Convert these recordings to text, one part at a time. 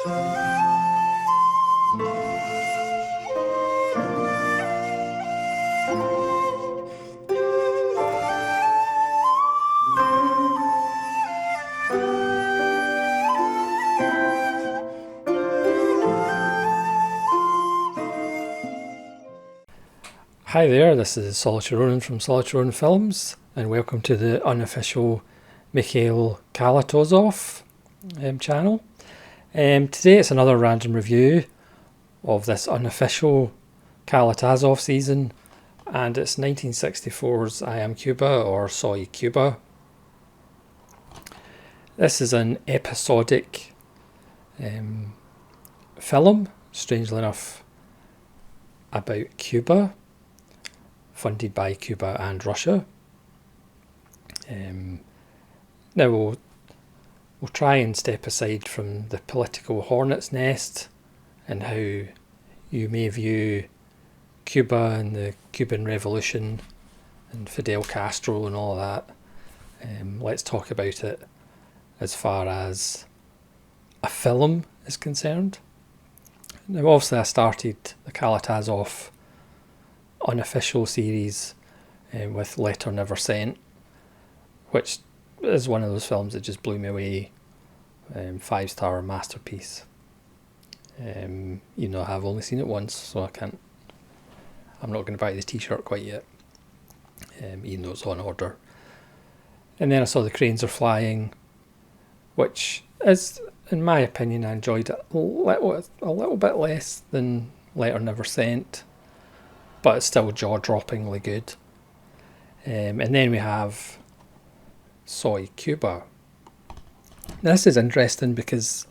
Hi there, this is Solitary Ronin from Solitary Ronin Films, and welcome to the unofficial Mikhail Kalamozov channel. Today it's another random review of this unofficial Kalamazov season, and it's 1964's I Am Cuba, or Soya Cuba. This is an episodic film, strangely enough, about Cuba, funded by Cuba and Russia. Now we'll try and step aside from the political hornet's nest and how you may view Cuba and the Cuban Revolution and Fidel Castro and all that. Let's talk about it as far as a film is concerned. Now obviously I started the Kalamazov unofficial series with Letter Never Sent, which is one of those films that just blew me away. 5-star masterpiece. I have only seen it once, so I'm not going to buy the t-shirt quite yet, even though it's on order. And then I saw The Cranes Are Flying, which is, in my opinion, I enjoyed it a little bit less than Letter Never Sent, but it's still jaw-droppingly good. And then we have Soya Cuba. Now, this is interesting because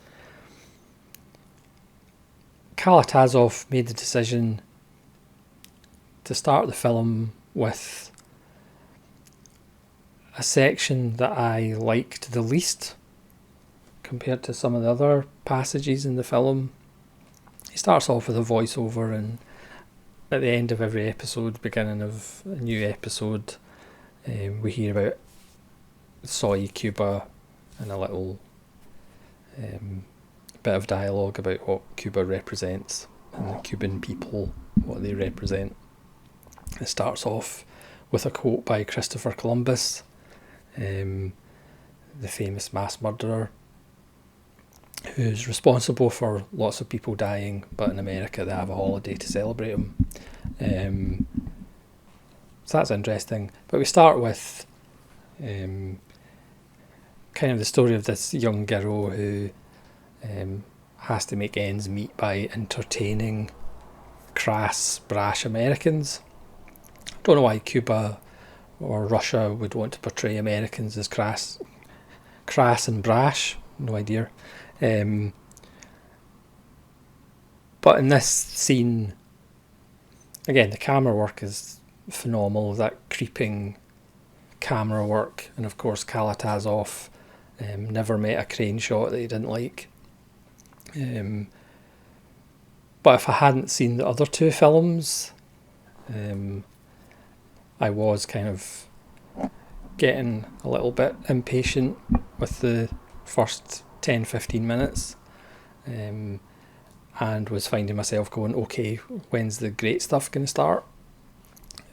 Kalamazov made the decision to start the film with a section that I liked the least compared to some of the other passages in the film. He starts off with a voiceover, and at the end of every episode, beginning of a new episode, we hear about Soya Cuba and a little bit of dialogue about what Cuba represents and the Cuban people, what they represent. It starts off with a quote by Christopher Columbus, the famous mass murderer, who's responsible for lots of people dying, but in America they have a holiday to celebrate them. So that's interesting. But we start with kind of the story of this young girl who has to make ends meet by entertaining crass, brash Americans. Don't know why Cuba or Russia would want to portray Americans as crass and brash. No idea. But in this scene, again, the camera work is phenomenal. That creeping camera work, and of course Kalamazov never met a crane shot that he didn't like. But if I hadn't seen the other two films, I was kind of getting a little bit impatient with the first 10-15 minutes, and was finding myself going, okay, when's the great stuff going to start?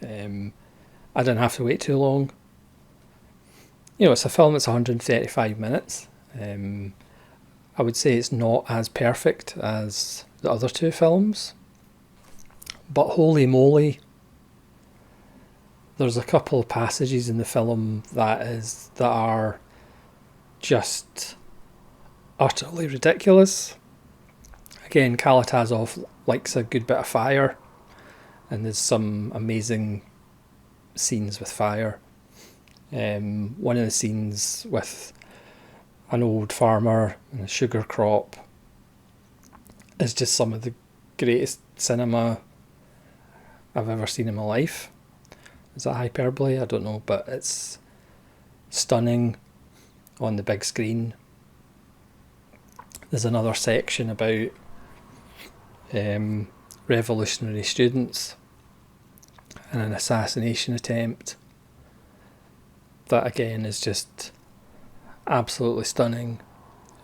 I didn't have to wait too long. It's a film that's 135 minutes. I would say it's not as perfect as the other two films, but holy moly, there's a couple of passages in the film that are just utterly ridiculous. Again, Kalamazov likes a good bit of fire, and there's some amazing scenes with fire. One of the scenes with an old farmer and a sugar crop is just some of the greatest cinema I've ever seen in my life. Is that hyperbole? I don't know, but it's stunning on the big screen. There's another section about revolutionary students and an assassination attempt that again is just absolutely stunning.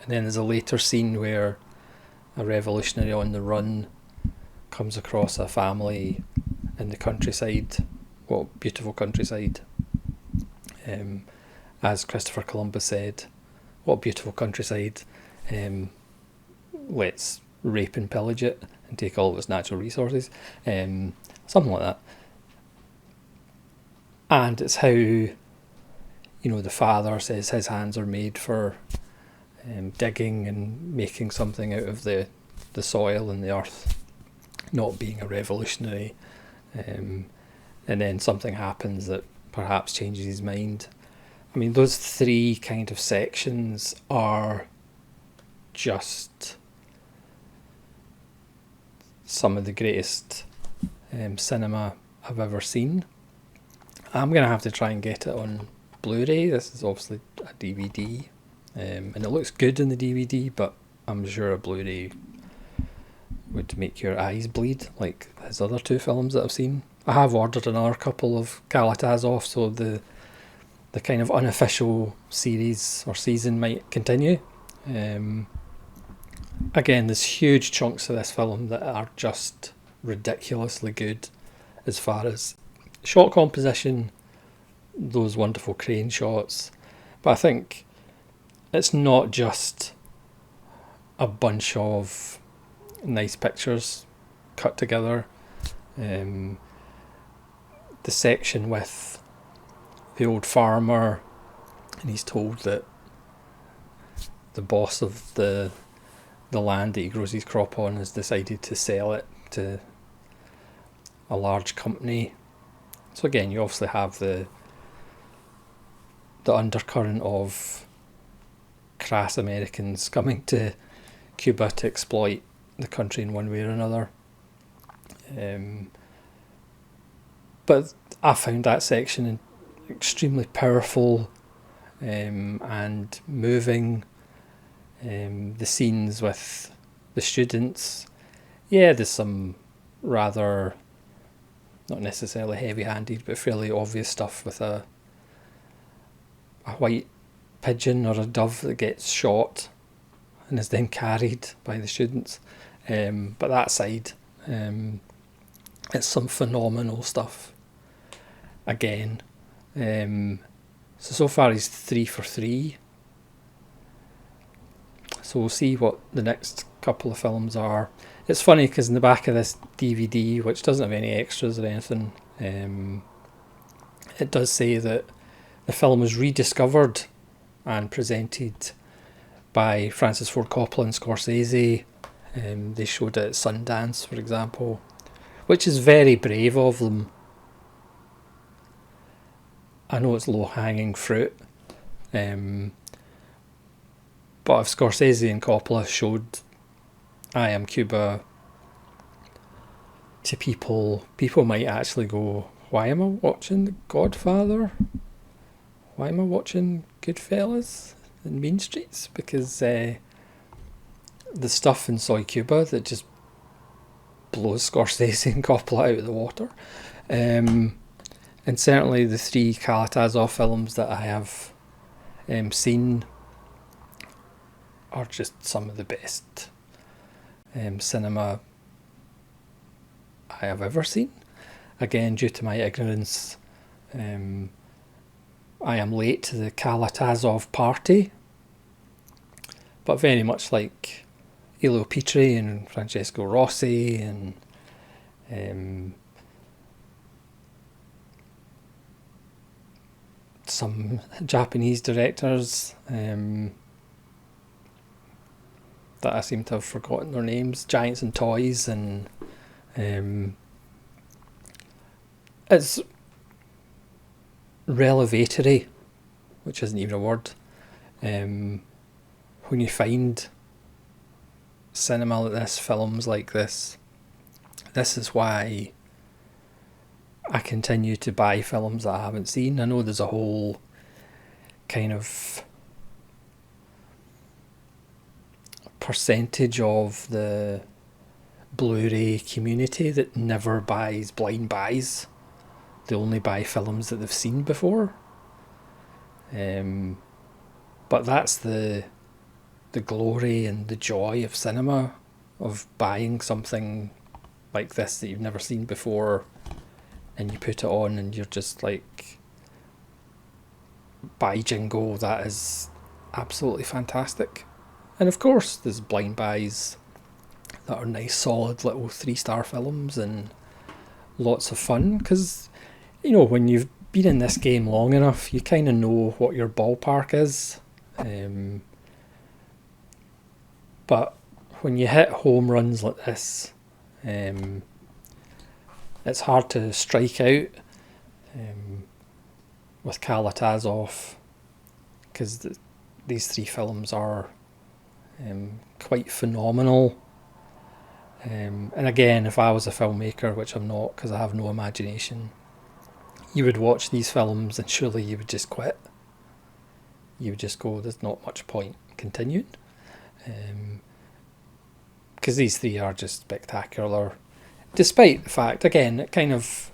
And then there's a later scene where a revolutionary on the run comes across a family in the countryside. What beautiful countryside. As Christopher Columbus said, what beautiful countryside. Let's rape and pillage it and take all of its natural resources. Something like that. And it's how, the father says his hands are made for digging and making something out of the soil and the earth, not being a revolutionary. And then something happens that perhaps changes his mind. I mean, those three kind of sections are just some of the greatest cinema I've ever seen. I'm going to have to try and get it on Blu-ray. This is obviously a DVD, and it looks good in the DVD, but I'm sure a Blu-ray would make your eyes bleed, like his other two films that I've seen. I have ordered another couple of Kalamazov, so the kind of unofficial series or season might continue. Again, there's huge chunks of this film that are just ridiculously good as far as shot composition, those wonderful crane shots. But I think it's not just a bunch of nice pictures cut together. The section with the old farmer, and he's told that the boss of the land that he grows his crop on has decided to sell it to a large company. So again, you obviously have the undercurrent of crass Americans coming to Cuba to exploit the country in one way or another. But I found that section extremely powerful and moving. The scenes with the students, there's some rather, not necessarily heavy-handed, but fairly obvious stuff with a white pigeon or a dove that gets shot and is then carried by the students. But that side, it's some phenomenal stuff. Again, so far he's 3 for 3. So we'll see what the next couple of films are. It's funny because in the back of this DVD, which doesn't have any extras or anything, it does say that the film was rediscovered and presented by Francis Ford Coppola and Scorsese. They showed it at Sundance, for example, which is very brave of them. I know it's low-hanging fruit, but if Scorsese and Coppola showed I Am Cuba to people might actually go, why am I watching The Godfather? Why am I watching Goodfellas and Mean Streets? Because the stuff in Soy Cuba that just blows Scorsese and Coppola out of the water. And certainly the 3 Kalatazov films that I have seen are just some of the best cinema I have ever seen. Again, due to my ignorance, I am late to the Kalatazov party, but very much like Elio Petri and Francesco Rossi and some Japanese directors that I seem to have forgotten their names, Giants and Toys, and it's relevatory, which isn't even a word, when you find cinema like this, films like this. This is why I continue to buy films that I haven't seen. I know there's a whole kind of percentage of the Blu-ray community that never buys blind buys. They only buy films that they've seen before. But that's the glory and the joy of cinema. of buying something like this that you've never seen before, and you put it on and you're just like, buy Jingo, that is absolutely fantastic. And of course there's blind buys that are nice solid little 3-star films and lots of fun, because when you've been in this game long enough, you kind of know what your ballpark is. But when you hit home runs like this, it's hard to strike out with Kalamazov, because these 3 films are quite phenomenal. And again, if I was a filmmaker, which I'm not because I have no imagination, you would watch these films and surely you would just quit. You would just go, there's not much point continuing. Because these 3 are just spectacular. Despite the fact, again, it kind of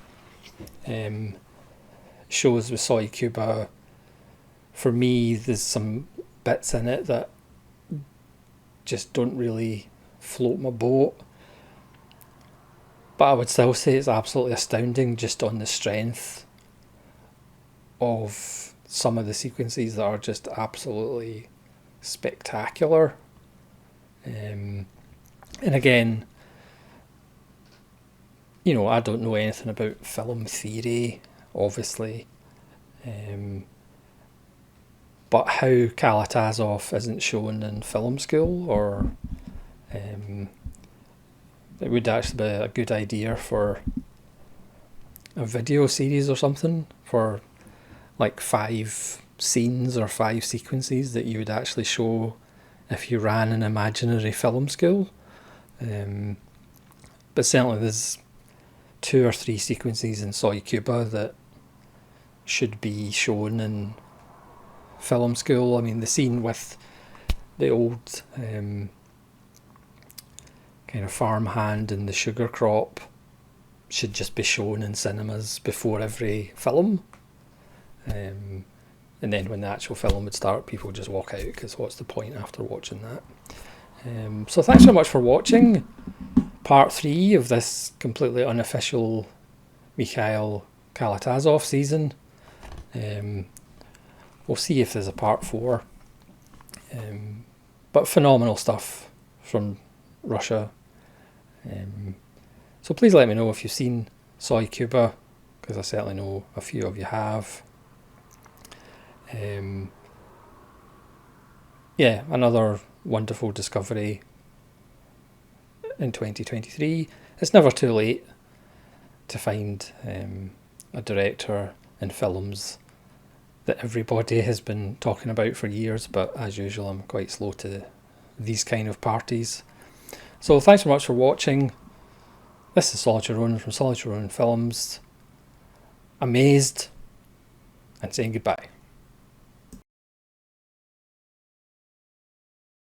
shows with Soya Cuba, for me, there's some bits in it that just don't really float my boat. But I would still say it's absolutely astounding just on the strength of some of the sequences that are just absolutely spectacular. And again, I don't know anything about film theory, obviously. But how Kalamazov isn't shown in film school, or it would actually be a good idea for a video series or something, for like 5 scenes or 5 sequences that you would actually show if you ran an imaginary film school. But certainly there's 2 or 3 sequences in Soya Cuba that should be shown in film school. I mean, the scene with the old kind of farmhand and the sugar crop should just be shown in cinemas before every film. And then when the actual film would start, people would just walk out, because what's the point after watching that? So thanks so much for watching part 3 of this completely unofficial Mikhail Kalamazov season. We'll see if there's a part 4. But phenomenal stuff from Russia. So please let me know if you've seen Soya Cuba, because I certainly know a few of you have. Another wonderful discovery in 2023. It's never too late to find a director in films that everybody has been talking about for years, but as usual I'm quite slow to these kind of parties. So thanks so much for watching. This is Solitary Ronin from Solitary Ronin Films. Amazed and saying goodbye.